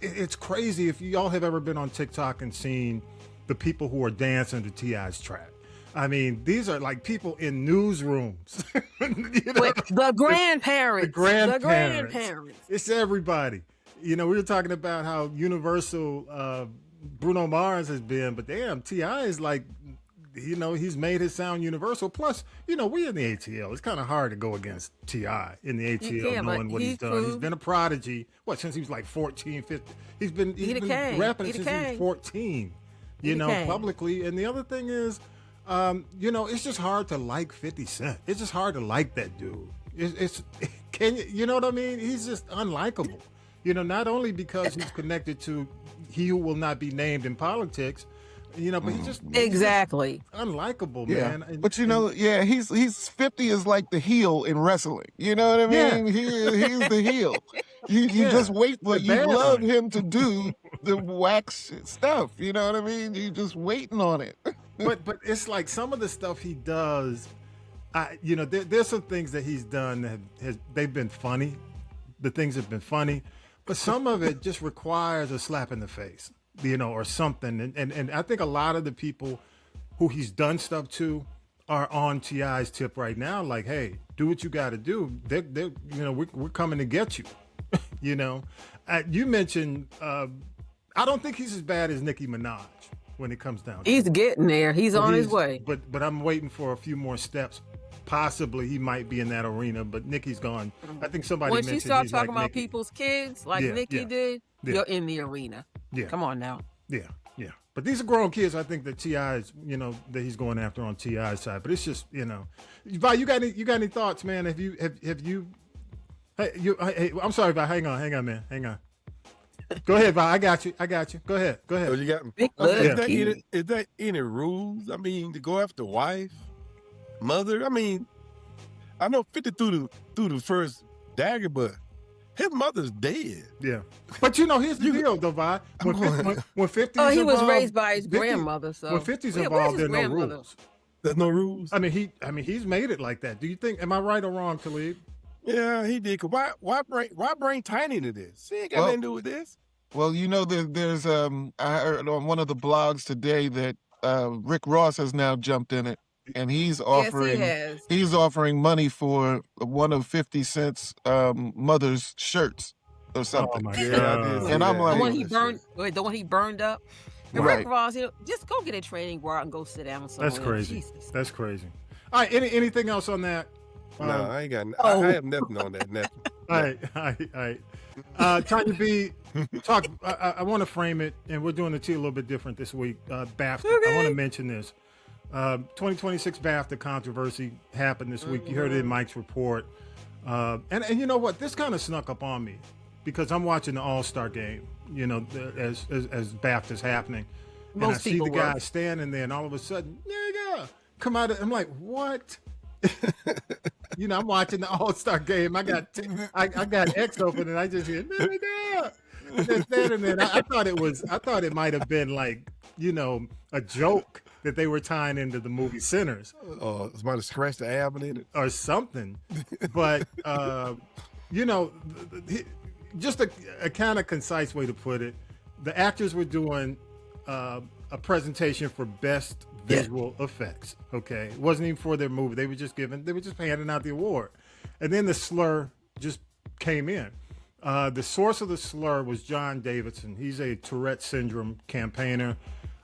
it's crazy if y'all have ever been on TikTok and seen the people who are dancing to T.I.'s track. I mean, these are like people in newsrooms. The grandparents. The grandparents. It's everybody. We were talking about how universal Bruno Mars has been, but damn, T.I. is like, he's made his sound universal. Plus, we in the ATL. It's kind of hard to go against T.I. in the ATL, knowing what he's done. He's been a prodigy. Since he was like 14, 15? He's been rapping since he was 14, publicly. And the other thing is, it's just hard to like 50 Cent. It's just hard to like that dude. You know what I mean? He's just unlikable. Not only because he's connected to he who will not be named in politics, but he's just exactly unlikable, yeah. man. But he's 50 is like the heel in wrestling. You know what I mean? Yeah. He's the heel. You just wait for you love him to do the wax stuff. You know what I mean? You just waiting on it. but it's like some of the stuff he does. There's some things that he's done that they've been funny. The things have been funny, but some of it just requires a slap in the face. Or something. And I think a lot of the people who he's done stuff to are on T.I.'s tip right now. Like, hey, do what you got to do. We're coming to get you. You mentioned, I don't think he's as bad as Nicki Minaj when it comes down to He's getting there. He's on his way. But I'm waiting for a few more steps. Possibly he might be in that arena, but Nicki's gone. I think somebody once mentioned you start he's talking like about Nicki. people's kids like Nicki did, you're in the arena. Yeah. Come on now. Yeah. But these are grown kids. I think that T.I.'s, that he's going after on T.I.'s side. But it's just, Vi, you got any thoughts, man? Have you? Hey, I'm sorry, Vi. Hang on, man. Hang on. Go ahead, Vi. I got you. Go ahead. Oh, you got me. Is there any rules? I mean, to go after wife, mother? I mean, I know 50 through the first dagger, but his mother's dead. Yeah. But here's the deal, though, Vi. When 50's he was involved, raised by his 50 grandmother, so when 50's involved, there are no rules. There's no rules. I mean, he's made it like that. Do you think? Am I right or wrong, Khalid? Yeah, he did. Why bring Tiny to this? He ain't got nothing to do with this. Well, there's I heard on one of the blogs today that Rick Ross has now jumped in it, and he's offering money for one of 50 Cent's mother's shirts or something. Oh my God! And I'm like, the one he burned up. Right. Rick Ross, just go get a training, go out and go sit down somewhere. That's crazy. Jesus. That's crazy. All right. Anything else on that? No, I ain't got. I have nothing on that. Nothing. All right. Tanya B, talk. I want to frame it, and we're doing the tea a little bit different this week. BAFTA. Okay. I want to mention this. 2026 BAFTA controversy happened this week. You heard it in Mike's report. And you know what? This kind of snuck up on me because I'm watching the All-Star game, as BAFTA's happening. And I see the guy standing there, and all of a sudden, nigga, come out. I'm like, what? I'm watching the All-Star game. I got X open, and I just hear, nigga. Just standing there. I thought it might have been like, a joke that they were tying into the movie Sinners. Somebody scratched the album in it or something. But just a kind of concise way to put it, the actors were doing a presentation for best visual effects. Okay, it wasn't even for their movie. They were just handing out the award, and then the slur just came in. The source of the slur was John Davidson. He's a Tourette syndrome campaigner.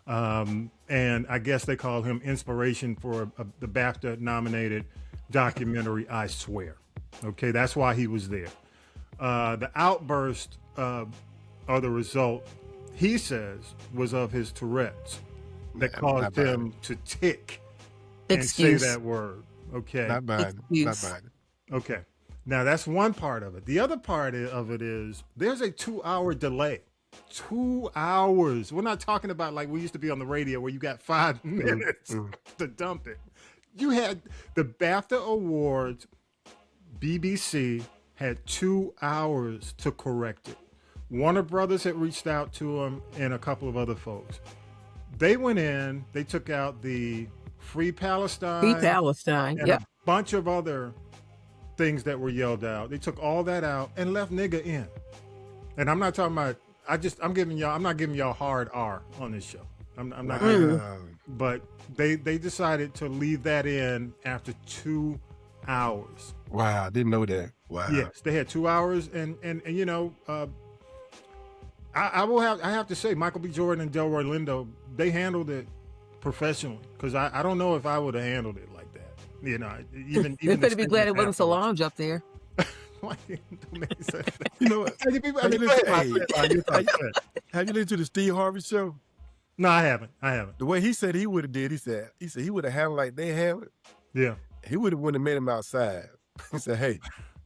And I guess they call him inspiration for the BAFTA nominated documentary, I Swear. Okay, that's why he was there. The outburst or the result, he says, was of his Tourette's that caused him to tick and say that word. Okay. Not bad. Okay. Now that's one part of it. The other part of it is there's a 2-hour delay. 2 hours. We're not talking about like we used to be on the radio where you got 5 minutes to dump it. You had the BAFTA Awards, BBC had 2 hours to correct it. Warner Brothers had reached out to him and a couple of other folks. They went in, they took out the Free Palestine, and a bunch of other things that were yelled out. They took all that out and left nigga in. And I'm not talking about, I'm not giving y'all hard R on this show. I'm not giving, but they decided to leave that in after 2 hours. Wow, I didn't know that. Wow. Yes, they had 2 hours, and you know, I have to say, Michael B. Jordan and Delroy Lindo, they handled it professionally, because I don't know if I would have handled it like that. You know, even you better be glad it wasn't Solange up there. Why don't make me say that? You know what? Have you listened to the Steve Harvey show? No, I haven't. The way he said he would have did, he said he would have handled like they handled it. Yeah. He would have made him outside. He said, hey.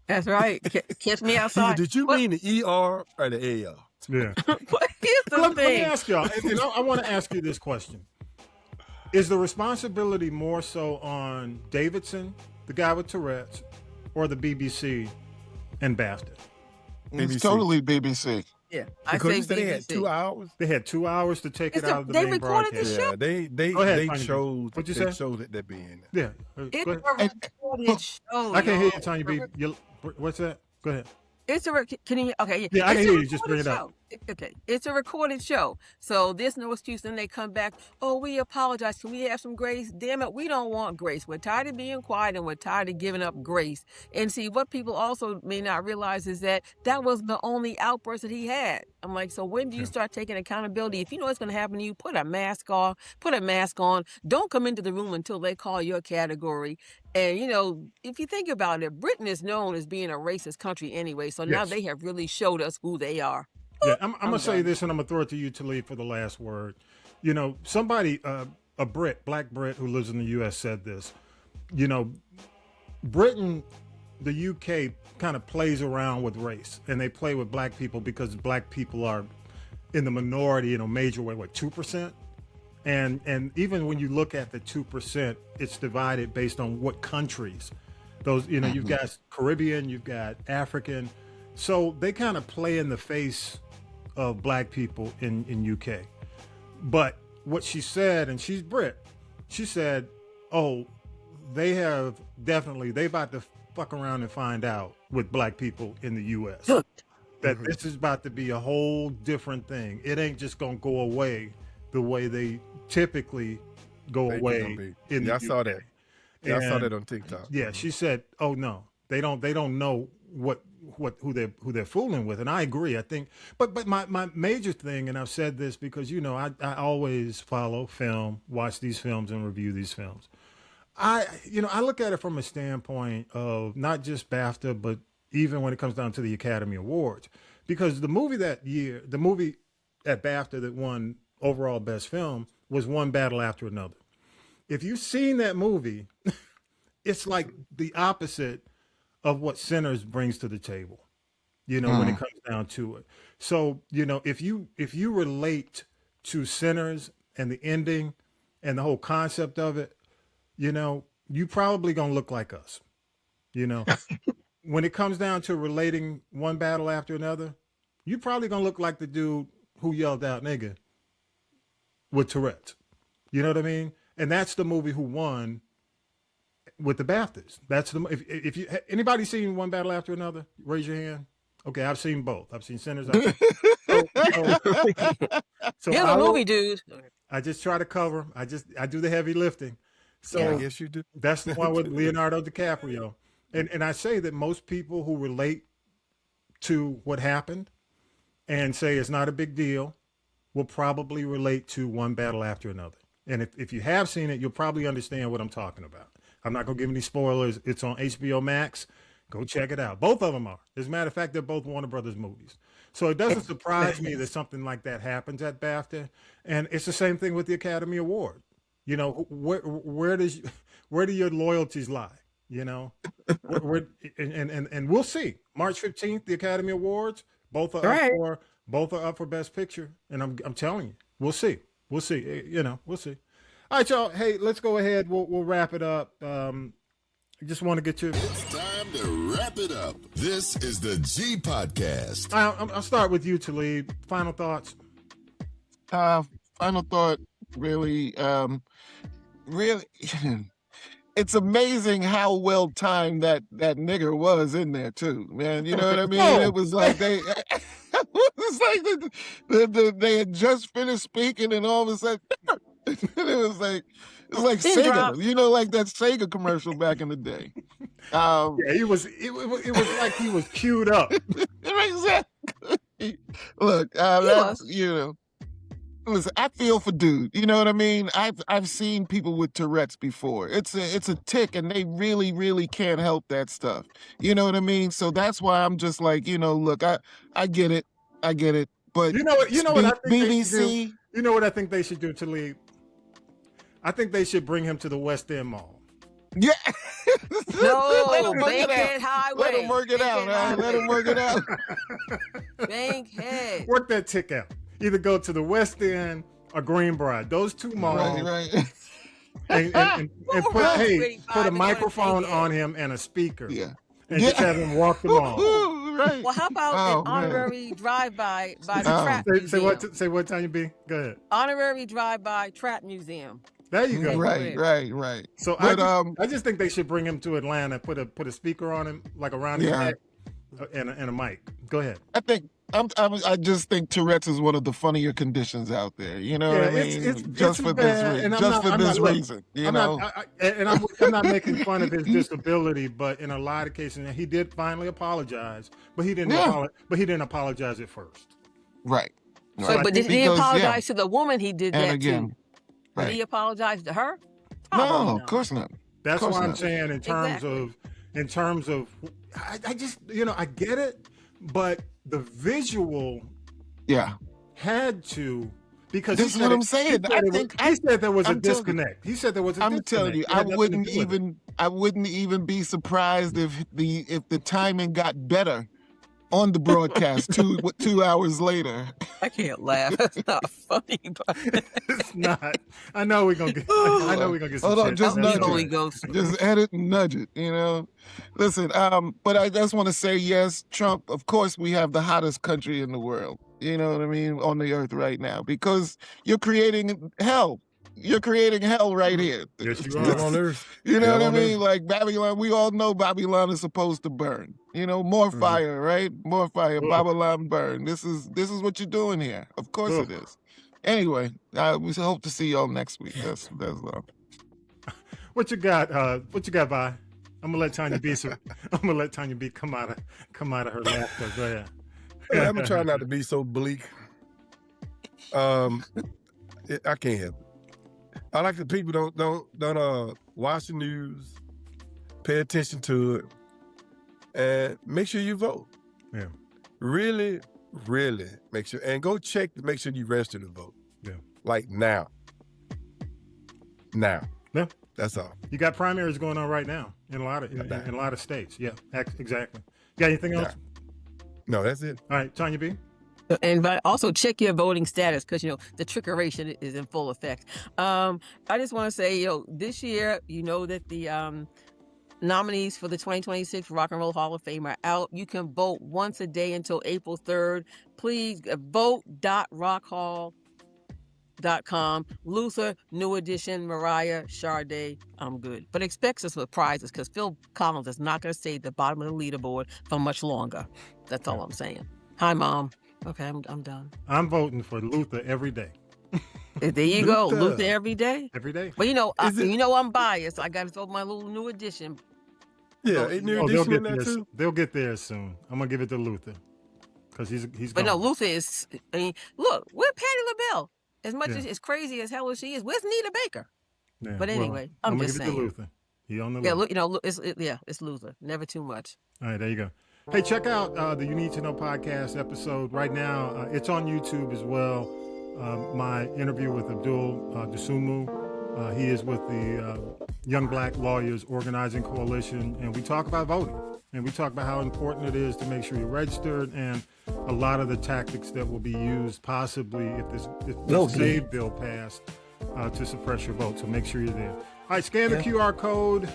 That's right. Catch me outside. Did you mean the ER or the AR? Yeah. But here's the Let thing. me ask y'all, and I want to ask you this question. Is the responsibility more so on Davidson, the guy with Tourette's, or the BBC and BAFTA? It's totally BBC. Yeah, because I say they BBC. had 2 hours. They had 2 hours to take it out of the they main recorded the broadcast. show. Yeah, they Go ahead, Tanya. chose. What'd you they say? chose that being. Yeah. It's Go ahead. a recorded show. I can't hear you, y'all. Tanya B. What's that? Go ahead. It's a can you? Okay, Yeah, I It's can a hear you. Just bring recorded it up. show. Okay, it's a recorded show, so there's no excuse. Then they come back. Oh, we apologize. Can we have some grace? Damn it, we don't want grace. We're tired of being quiet and we're tired of giving up grace. And see, what people also may not realize is that was the only outburst that he had. I'm like, so when do you start taking accountability? If you know what's going to happen to you, put a mask on. Don't come into the room until they call your category. And, you know, if you think about it, Britain is known as being a racist country anyway. So now they have really showed us who they are. Yeah, I'm going to say this, and I'm going to throw it to you, Talib, for the last word. You know, somebody, a black Brit who lives in the U.S. said this. You know, Britain, the UK kind of plays around with race, and they play with black people because black people are in the minority in a major way, 2%? And even when you look at the 2%, it's divided based on what countries. Those, you know, you've got Caribbean, you've got African. So they kind of play in the face of black people in UK. But what she said, and she's Brit, she said, oh, they about to fuck around and find out with black people in the US. That this is about to be a whole different thing. It ain't just going to go away the way they typically go away in the UK. I saw that. Yeah, I saw that on TikTok. Yeah, she said, "Oh no, they don't know who they're fooling with," and I agree. I think, but my major thing, and I've said this because you know I always follow film, watch these films, and review these films. I look at it from a standpoint of not just BAFTA, but even when it comes down to the Academy Awards, because the movie that year, the movie at BAFTA that won overall best film was One Battle After Another. If you've seen that movie, it's like the opposite of what Sinners brings to the table, you know, when it comes down to it. So, you know, if you relate to Sinners and the ending and the whole concept of it, you know, you probably gonna look like us, you know. When it comes down to relating One Battle After Another, you probably gonna look like the dude who yelled out nigga with Tourette's. You know what I mean? And that's the movie who won with the BAFTAs. That's the if you anybody seen One Battle After Another, raise your hand. Okay, I've seen both. I've seen Sinners. So You're the movie dude. I just try to cover. I do the heavy lifting. So yeah, I guess you do. That's the one with Leonardo DiCaprio. And I say that most people who relate to what happened and say it's not a big deal will probably relate to One Battle After Another. And if you have seen it, you'll probably understand what I'm talking about. I'm not going to give any spoilers. It's on HBO Max. Go check it out. Both of them are. As a matter of fact, they're both Warner Brothers movies. So it doesn't surprise me that something like that happens at BAFTA. And it's the same thing with the Academy Award. You know, where do your loyalties lie? You know, and we'll see. March 15th, the Academy Awards. Both are up for Best Picture. And I'm telling you, we'll see. We'll see. You know, we'll see. All right, y'all. Hey, let's go ahead. We'll wrap it up. I just want to get you. It's time time to wrap it up. This is the G Podcast. I'll start with you, Talib. Final thoughts? Final thought, really, it's amazing how well timed that nigger was in there too, man. You know what I mean? It was like they, it was like they had just finished speaking, and all of a sudden, it was like Sega, you know, like that Sega commercial back in the day. Yeah, it was like he was queued up. Exactly. Look, that's, you know. Listen, I feel for dude. You know what I mean? I've seen people with Tourette's before. It's a tick, and they really, really can't help that stuff. You know what I mean? So that's why I'm just like, you know, look, I get it. But you know what I think BBC. they should do? You know what I think they should do, Talib? I think they should bring him to the West End Mall. Yeah. No, Bankhead Highway. Let him work it out. Let him work it out. Bankhead. Work that tick out. Either go to the West End or Greenbrier. Those two malls. Right. And put a microphone on him and a speaker. Yeah. And just have him walk the mall. Right. Well, how about an honorary drive-by by the Trap Museum? Say what time you be? Go ahead. Honorary drive-by Trap Museum. There you go. Right. So but, I just think they should bring him to Atlanta, put a speaker on him, like around his neck, and a mic. Go ahead. I just think Tourette's is one of the funnier conditions out there. You know what I mean? Just for this reason. You know. I'm not making fun of his disability, but in a lot of cases, he did finally apologize, but he didn't. But he didn't apologize at first. Right. So, but did he apologize to the woman he did that to? Right. Did he apologize to her? No, of course not. That's what I'm saying in terms of, I just, I get it, but the visual had to, because this is what I'm saying. He said there was a disconnect. He said there was a disconnect. I'm telling you, I wouldn't even be surprised if the timing got better on the broadcast 2 hours later. I can't laugh. That's not funny, but it's not. I know we're gonna get. Some Hold on, just nudge Holy it. Ghost. Just edit and nudge it. You know. Listen, but I just want to say, yes, Trump. Of course, we have the hottest country in the world. You know what I mean, on the earth right now, because you're creating hell. You're creating hell right here. Yes, you are on earth. You know what I mean? Like Babylon, we all know Babylon is supposed to burn. You know, more fire, right? More fire. Babylon burn. This is what you're doing here. Of course it is. Anyway, we hope to see y'all next week. That's all. What you got? What you got, Vi? I'm gonna let Tanya B. come out of her laughter. Go ahead. Yeah, I'm gonna try not to be so bleak. I can't help it. I like the people don't watch the news, pay attention to it, and make sure you vote. Yeah. Really, really make sure, and go check to make sure you register to vote. Yeah. Like now. Yeah. That's all. You got primaries going on right now in a lot of states. Yeah, exactly. You got anything else? No, that's it. All right, Tanya B. And also check your voting status, because the trickeration is in full effect. I just want to say, this year, that the nominees for the 2026 Rock and Roll Hall of Fame are out. You can vote once a day until April 3rd. Please vote.rockhall.com. Luther, New Edition, Mariah, Sade, I'm good. But expect some surprises, because Phil Collins is not going to stay at the bottom of the leaderboard for much longer. That's all I'm saying. Hi, Mom. Okay, I'm done. I'm voting for Luther every day. There you go, Luther every day. Every day. But I'm biased. I got to throw my little New Edition. Yeah, New Edition in there too. They'll get there soon. I'm gonna give it to Luther because he's. But no, Luther is. Look, we're Patti LaBelle. As much as crazy as hell as she is, where's Nita Baker? Yeah, but anyway, I'm just saying. I'm gonna give it to Luther. He on the list. It's Luther. Never too much. All right, there you go. Hey, check out the You Need to Know podcast episode right now. It's on YouTube as well. My interview with Abdul Dasumu. He is with the Young Black Lawyers Organizing Coalition, and we talk about voting. And we talk about how important it is to make sure you're registered, and a lot of the tactics that will be used possibly if this SAVE bill passed to suppress your vote. So make sure you're there. All right, scan the QR code.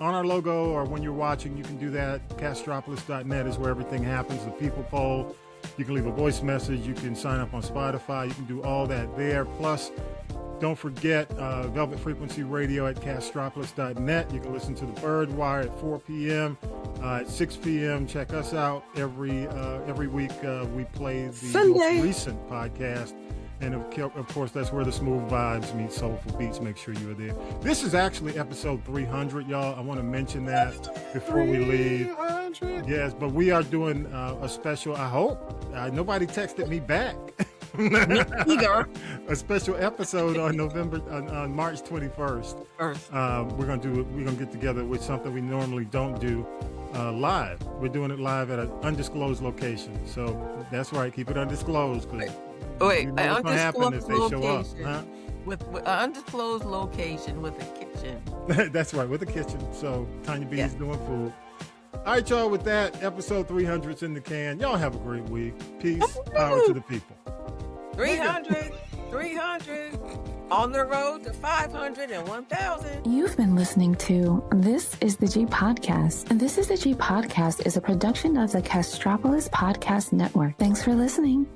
on our logo, or when you're watching, you can do that. Castropolis.net is where everything happens. The people poll. You can leave a voice message. You can sign up on Spotify. You can do all that there. Plus, don't forget Velvet Frequency Radio at Castropolis.net. You can listen to The Bird Wire at 4 p.m. At 6 p.m. Check us out. Every week we play the most recent podcast. And of course, that's where the smooth vibes meet soulful beats. Make sure you're there. This is actually episode 300, y'all. I want to mention that before we leave. Yes, but we are doing a special. I hope nobody texted me back. A special episode on March 21st. We're gonna get together with something we normally don't do live. We're doing it live at an undisclosed location. So that's right. Keep it undisclosed. Wait, an undisclosed location. Huh? With an undisclosed location with a kitchen. That's right, with a kitchen. So Tanya B is doing food. All right, y'all, with that, episode 300's in the can. Y'all have a great week. Peace, power to the people. 300, on the road to 500 and 1,000. You've been listening to This is the G Podcast. And This is the G Podcast is a production of the Castropolis Podcast Network. Thanks for listening.